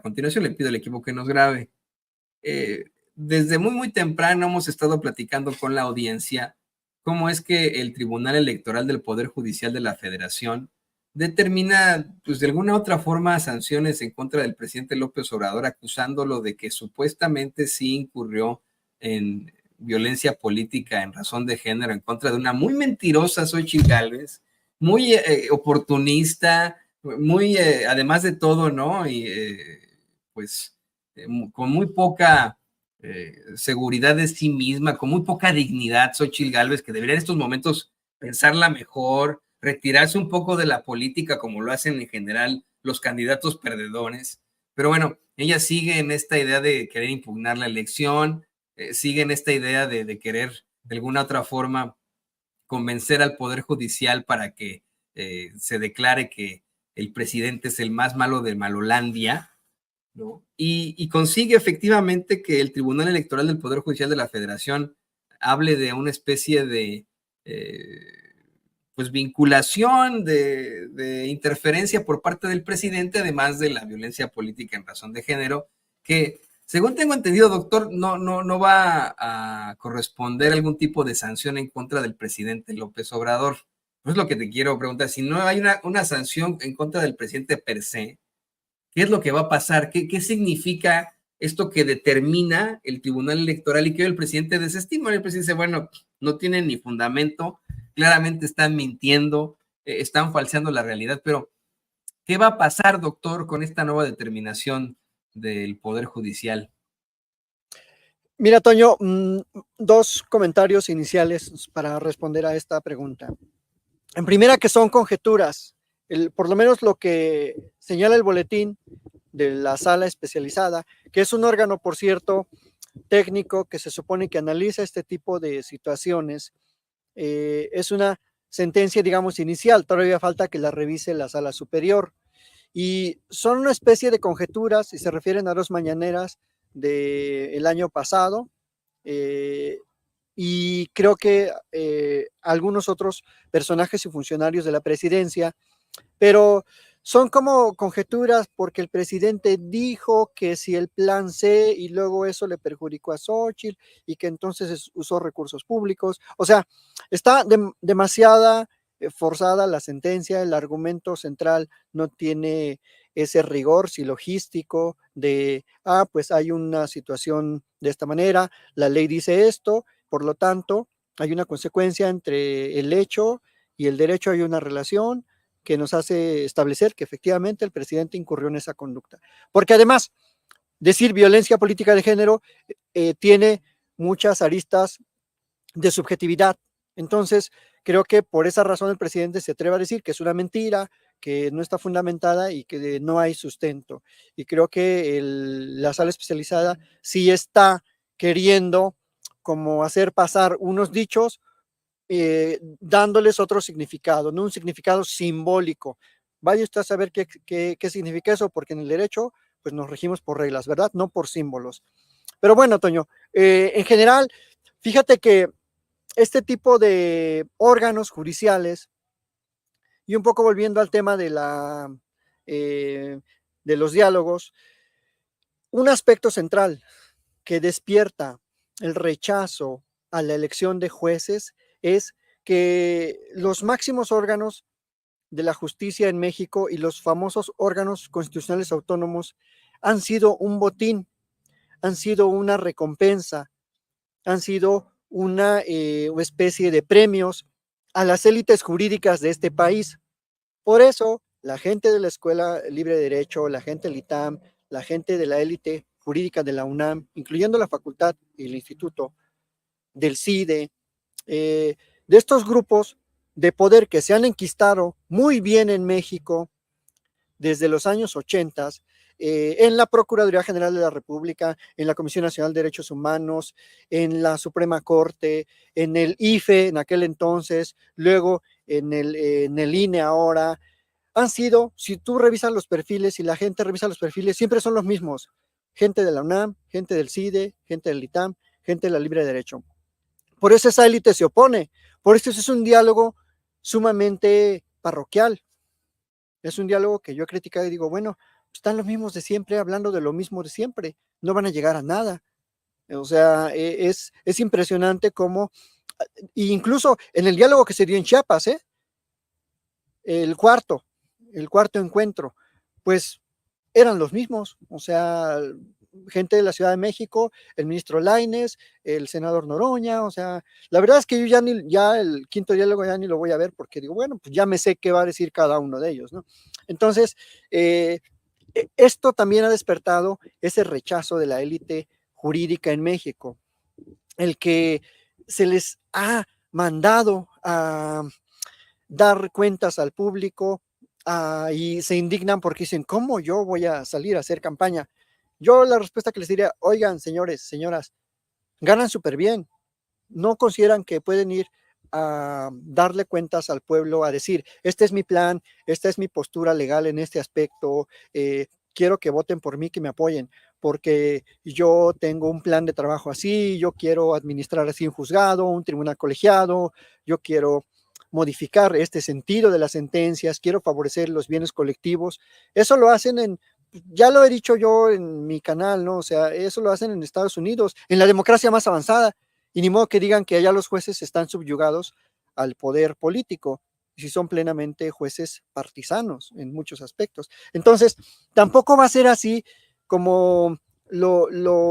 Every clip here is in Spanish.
A continuación le pido al equipo que nos grabe. Desde muy temprano hemos estado platicando con la audiencia cómo es que el Tribunal Electoral del Poder Judicial de la Federación determina, pues de alguna otra forma, sanciones en contra del presidente López Obrador, acusándolo de que supuestamente sí incurrió en violencia política en razón de género en contra de una muy mentirosa Xochitl Gálvez, muy oportunista, muy, además de todo, ¿no? Y pues con muy poca seguridad de sí misma, con muy poca dignidad, Xochitl Gálvez, que debería en estos momentos pensarla mejor, retirarse un poco de la política como lo hacen en general los candidatos perdedores. Pero bueno, ella sigue en esta idea de querer impugnar la elección, sigue en esta idea de querer de alguna otra forma convencer al Poder Judicial para que se declare que el presidente es el más malo de Malolandia, ¿no? Y consigue efectivamente que el Tribunal Electoral del Poder Judicial de la Federación hable de una especie de pues vinculación, de interferencia por parte del presidente, además de la violencia política en razón de género, que según tengo entendido, doctor, no va a corresponder algún tipo de sanción en contra del presidente López Obrador. Pues es lo que te quiero preguntar, si no hay una sanción en contra del presidente per se, ¿qué es lo que va a pasar? ¿Qué significa esto que determina el Tribunal Electoral y que hoy el presidente desestima? El presidente dice, bueno, no tienen ni fundamento, claramente están mintiendo, están falseando la realidad, pero ¿qué va a pasar, doctor, con esta nueva determinación del Poder Judicial? Mira, Toño, dos comentarios iniciales para responder a esta pregunta. En primera, que son conjeturas. Por lo menos lo que señala el boletín de la sala especializada, que es un órgano, por cierto, técnico que se supone que analiza este tipo de situaciones, es una sentencia, digamos, inicial. Todavía falta que la revise la sala superior. Y son una especie de conjeturas y se refieren a dos mañaneras del año pasado. Y creo que algunos otros personajes y funcionarios de la presidencia, pero son como conjeturas porque el presidente dijo que si el plan C y luego eso le perjudicó a Xochitl y que entonces usó recursos públicos. O sea, está demasiada forzada la sentencia, el argumento central no tiene ese rigor silogístico de, pues hay una situación de esta manera, la ley dice esto, por lo tanto, hay una consecuencia entre el hecho y el derecho, hay una relación que nos hace establecer que efectivamente el presidente incurrió en esa conducta. Porque además, decir violencia política de género tiene muchas aristas de subjetividad. Entonces, creo que por esa razón el presidente se atreve a decir que es una mentira, que no está fundamentada y que no hay sustento. Y creo que la sala especializada sí está queriendo como hacer pasar unos dichos dándoles otro significado, ¿no? Un significado simbólico. Vaya usted a saber qué significa eso, porque en el derecho pues nos regimos por reglas, ¿verdad? No por símbolos. Pero bueno, Toño, en general, fíjate que este tipo de órganos judiciales, y un poco volviendo al tema de los diálogos, un aspecto central que despierta el rechazo a la elección de jueces es que los máximos órganos de la justicia en México y los famosos órganos constitucionales autónomos han sido un botín, han sido una recompensa, han sido una especie de premios a las élites jurídicas de este país. Por eso, la gente de la Escuela Libre de Derecho, la gente del ITAM, la gente de la élite jurídica de la UNAM, incluyendo la facultad y el instituto, del CIDE, de estos grupos de poder que se han enquistado muy bien en México desde los años 80, en la Procuraduría General de la República, en la Comisión Nacional de Derechos Humanos, en la Suprema Corte, en el IFE en aquel entonces, luego en el INE ahora, han sido, si tú revisas los perfiles, si la gente revisa los perfiles, siempre son los mismos. Gente de la UNAM, gente del CIDE, gente del ITAM, gente de la Libre Derecho. Por eso esa élite se opone. Por eso es un diálogo sumamente parroquial. Es un diálogo que yo he criticado y digo, bueno, están los mismos de siempre hablando de lo mismo de siempre, no van a llegar a nada. O sea, es impresionante cómo, incluso en el diálogo que se dio en Chiapas, el cuarto, el cuarto encuentro, pues eran los mismos, o sea, gente de la Ciudad de México, el ministro Lainez, el senador Noroña, o sea, la verdad es que yo ya el quinto diálogo ya ni lo voy a ver porque digo, bueno, pues ya me sé qué va a decir cada uno de ellos, ¿no? Entonces, esto también ha despertado ese rechazo de la élite jurídica en México, el que se les ha mandado a dar cuentas al público y se indignan porque dicen, ¿cómo yo voy a salir a hacer campaña? Yo la respuesta que les diría, oigan, señores, señoras, ganan súper bien, no consideran que pueden ir a darle cuentas al pueblo, a decir, este es mi plan, esta es mi postura legal en este aspecto, quiero que voten por mí, que me apoyen, porque yo tengo un plan de trabajo así, yo quiero administrar así un juzgado, un tribunal colegiado, yo quiero modificar este sentido de las sentencias, quiero favorecer los bienes colectivos. Eso lo hacen ya lo he dicho yo en mi canal, ¿no? O sea, eso lo hacen en Estados Unidos, en la democracia más avanzada. Y ni modo que digan que allá los jueces están subyugados al poder político, si son plenamente jueces partisanos en muchos aspectos. Entonces, tampoco va a ser así como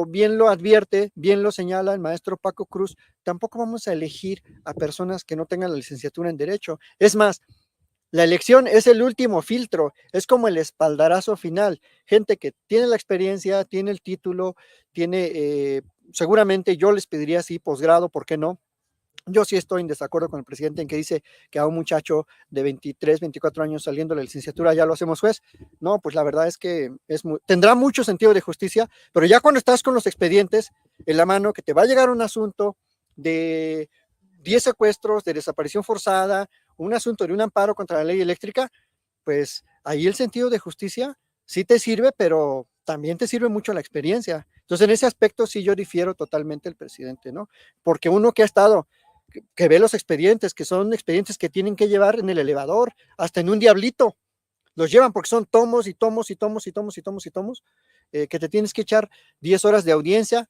bien lo advierte, bien lo señala el maestro Paco Cruz, tampoco vamos a elegir a personas que no tengan la licenciatura en Derecho. Es más, la elección es el último filtro, es como el espaldarazo final. Gente que tiene la experiencia, tiene el título, seguramente yo les pediría sí posgrado, ¿por qué no? Yo sí estoy en desacuerdo con el presidente en que dice que a un muchacho de 23, 24 años saliendo de la licenciatura ya lo hacemos juez. No, pues la verdad es que tendrá mucho sentido de justicia, pero ya cuando estás con los expedientes en la mano, que te va a llegar un asunto de 10 secuestros, de desaparición forzada, un asunto de un amparo contra la ley eléctrica, pues ahí el sentido de justicia sí te sirve, pero también te sirve mucho la experiencia. Entonces, en ese aspecto sí yo difiero totalmente del presidente, ¿no? Porque uno que ha estado, que ve los expedientes, que son expedientes que tienen que llevar en el elevador, hasta en un diablito, los llevan porque son tomos y tomos y tomos y tomos y tomos y tomos, que te tienes que echar 10 horas de audiencia,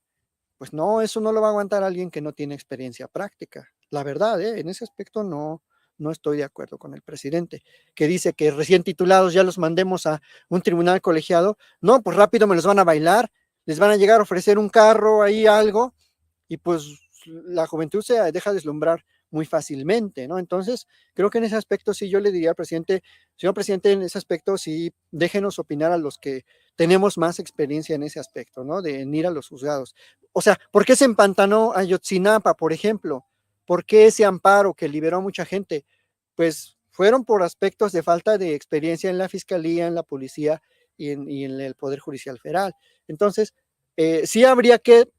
pues no, eso no lo va a aguantar alguien que no tiene experiencia práctica. La verdad, en ese aspecto no estoy de acuerdo con el presidente, que dice que recién titulados ya los mandemos a un tribunal colegiado. No, pues rápido me los van a bailar, les van a llegar a ofrecer un carro ahí, algo, y pues la juventud se deja deslumbrar muy fácilmente, ¿no? Entonces, creo que en ese aspecto sí yo le diría al presidente, señor presidente, en ese aspecto sí déjenos opinar a los que tenemos más experiencia en ese aspecto, ¿no? De ir a los juzgados. O sea, ¿por qué se empantanó Ayotzinapa, por ejemplo? ¿Por qué ese amparo que liberó a mucha gente? Pues fueron por aspectos de falta de experiencia en la fiscalía, en la policía y en el Poder Judicial Federal. Entonces, sí habría que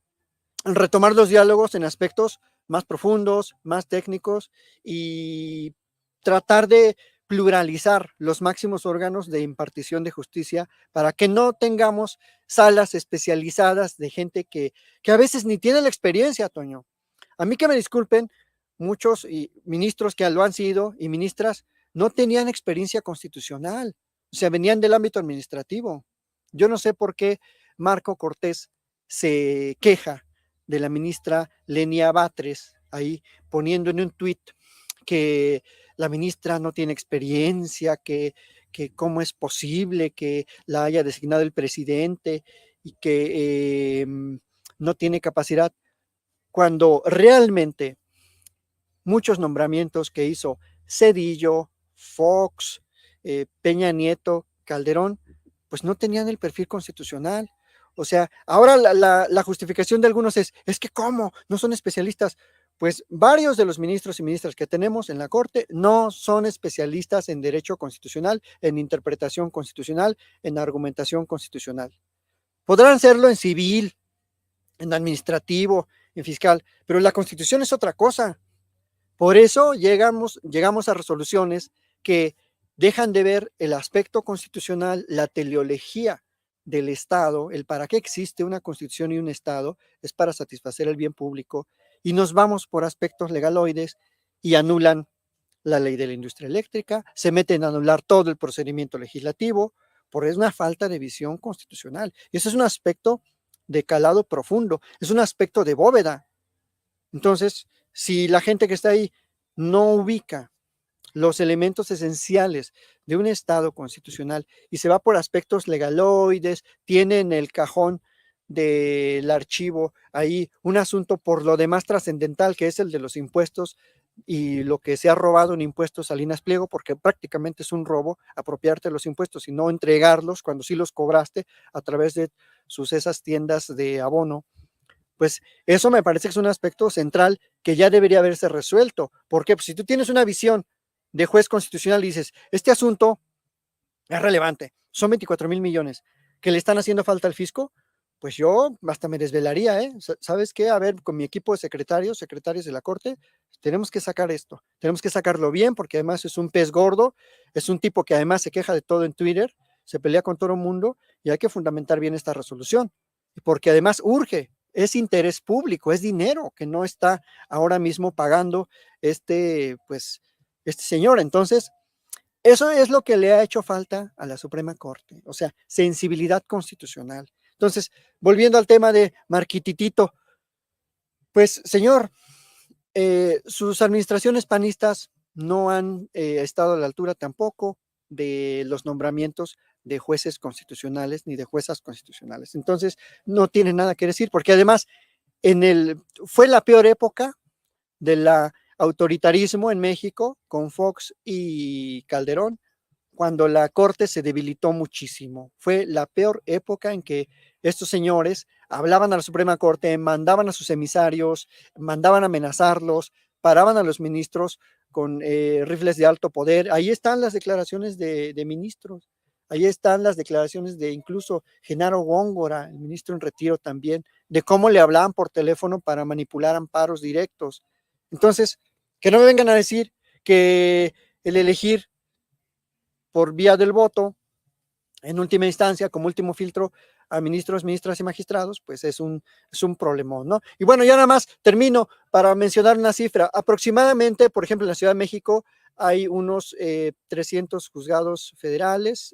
retomar los diálogos en aspectos más profundos, más técnicos y tratar de pluralizar los máximos órganos de impartición de justicia para que no tengamos salas especializadas de gente que a veces ni tiene la experiencia, Toño. A mí que me disculpen, muchos ministros que lo han sido y ministras no tenían experiencia constitucional, o sea, venían del ámbito administrativo. Yo no sé por qué Marco Cortés se queja de la ministra Lenia Batres, ahí poniendo en un tuit que la ministra no tiene experiencia, que cómo es posible que la haya designado el presidente y que no tiene capacidad, cuando realmente muchos nombramientos que hizo Cedillo, Fox, Peña Nieto, Calderón, pues no tenían el perfil constitucional. O sea, ahora la justificación de algunos es que ¿cómo? No son especialistas. Pues varios de los ministros y ministras que tenemos en la Corte no son especialistas en derecho constitucional, en interpretación constitucional, en argumentación constitucional. Podrán serlo en civil, en administrativo, en fiscal, pero la Constitución es otra cosa. Por eso llegamos a resoluciones que dejan de ver el aspecto constitucional, la teleología del Estado, el para qué existe una constitución y un Estado, es para satisfacer el bien público, y nos vamos por aspectos legaloides y anulan la ley de la industria eléctrica, se meten a anular todo el procedimiento legislativo, porque es una falta de visión constitucional. Y ese es un aspecto de calado profundo, es un aspecto de bóveda. Entonces, si la gente que está ahí no ubica los elementos esenciales de un Estado constitucional y se va por aspectos legaloides, tiene en el cajón del archivo ahí un asunto por lo demás trascendental, que es el de los impuestos y lo que se ha robado en impuestos Salinas Pliego, porque prácticamente es un robo apropiarte de los impuestos y no entregarlos cuando sí los cobraste a través de esas tiendas de abono. Pues eso me parece que es un aspecto central que ya debería haberse resuelto. Porque pues, si tú tienes una visión de juez constitucional y dices, este asunto es relevante, son 24,000 millones que le están haciendo falta al fisco, pues yo hasta me desvelaría, ¿eh? ¿Sabes qué? A ver, con mi equipo de secretarios de la Corte, tenemos que sacar esto, tenemos que sacarlo bien, porque además es un pez gordo, es un tipo que además se queja de todo en Twitter, se pelea con todo el mundo y hay que fundamentar bien esta resolución, porque además urge, es interés público, es dinero que no está ahora mismo pagando pues, este señor. Entonces, eso es lo que le ha hecho falta a la Suprema Corte, o sea, sensibilidad constitucional. Entonces, volviendo al tema de Marquititito, pues, señor, sus administraciones panistas no han estado a la altura tampoco de los nombramientos de jueces constitucionales ni de juezas constitucionales. Entonces, no tiene nada que decir, porque además fue la peor época del autoritarismo en México con Fox y Calderón, cuando la Corte se debilitó muchísimo. Fue la peor época en que estos señores hablaban a la Suprema Corte, mandaban a sus emisarios, mandaban a amenazarlos, paraban a los ministros con rifles de alto poder. Ahí están las declaraciones de ministros, ahí están las declaraciones de incluso Genaro Góngora, el ministro en retiro también, de cómo le hablaban por teléfono para manipular amparos directos. Entonces, que no me vengan a decir que el elegir por vía del voto, en última instancia, como último filtro, a ministros, ministras y magistrados, pues es un problemón, ¿no? Y bueno, ya nada más termino para mencionar una cifra. Aproximadamente, por ejemplo, en la Ciudad de México hay unos 300 juzgados federales,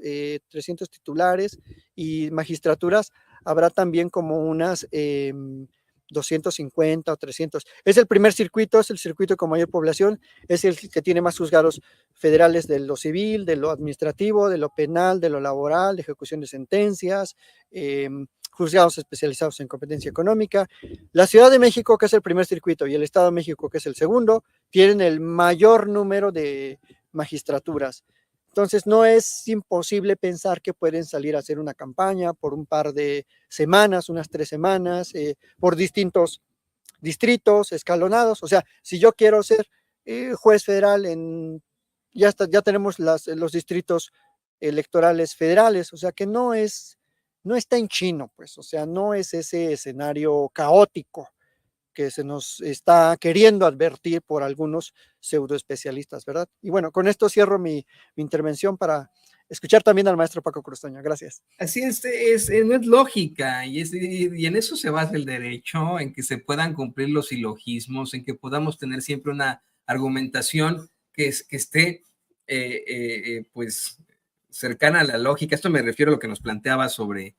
300 titulares y magistraturas. Habrá también como unas 250 o 300. Es el primer circuito, es el circuito con mayor población, es el que tiene más juzgados federales de lo civil, de lo administrativo, de lo penal, de lo laboral, de ejecución de sentencias, juzgados especializados en competencia económica. La Ciudad de México, que es el primer circuito, y el Estado de México, que es el segundo, tienen el mayor número de magistraturas. Entonces, no es imposible pensar que pueden salir a hacer una campaña por un par de semanas, unas 3 semanas, por distintos distritos escalonados. O sea, si yo quiero ser juez federal, ya tenemos los distritos electorales federales, o sea que no está en chino, pues, o sea, no es ese escenario caótico que se nos está queriendo advertir por algunos pseudoespecialistas, ¿verdad? Y bueno, con esto cierro mi intervención para escuchar también al maestro Paco Crustaño. Gracias. Así no es lógica, y en eso se basa el derecho, en que se puedan cumplir los silogismos, en que podamos tener siempre una argumentación que esté, pues, cercana a la lógica. Esto me refiero a lo que nos planteaba sobre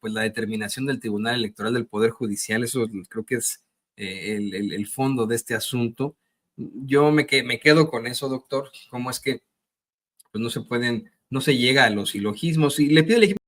pues la determinación del Tribunal Electoral del Poder Judicial. Eso creo que es el fondo de este asunto. Yo me quedo con eso, doctor. ¿Cómo es que pues no se llega a los silogismos? Y le pido al equipo